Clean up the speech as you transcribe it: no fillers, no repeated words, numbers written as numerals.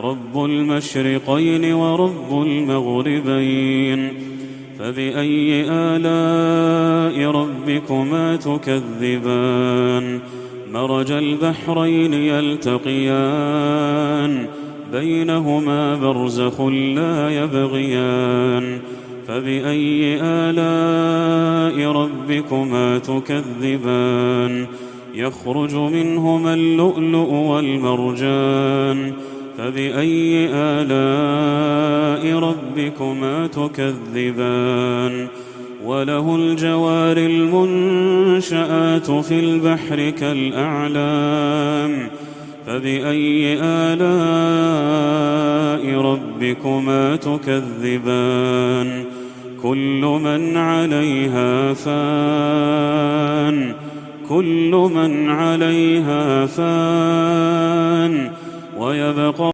رب المشرقين ورب المغربين، فبأي آلاء ربكما تكذبان؟ مرج البحرين يلتقيان بينهما برزخ لا يبغيان، فبأي آلاء ربكما تكذبان؟ يخرج منهما اللؤلؤ والمرجان، فبأي آلاء ربكما تكذبان؟ وله الجوار المنشآت في البحر كالأعلام، فبأي آلاء ربكما تكذبان؟ كل من عليها فان، كل من عليها فان، ويبقى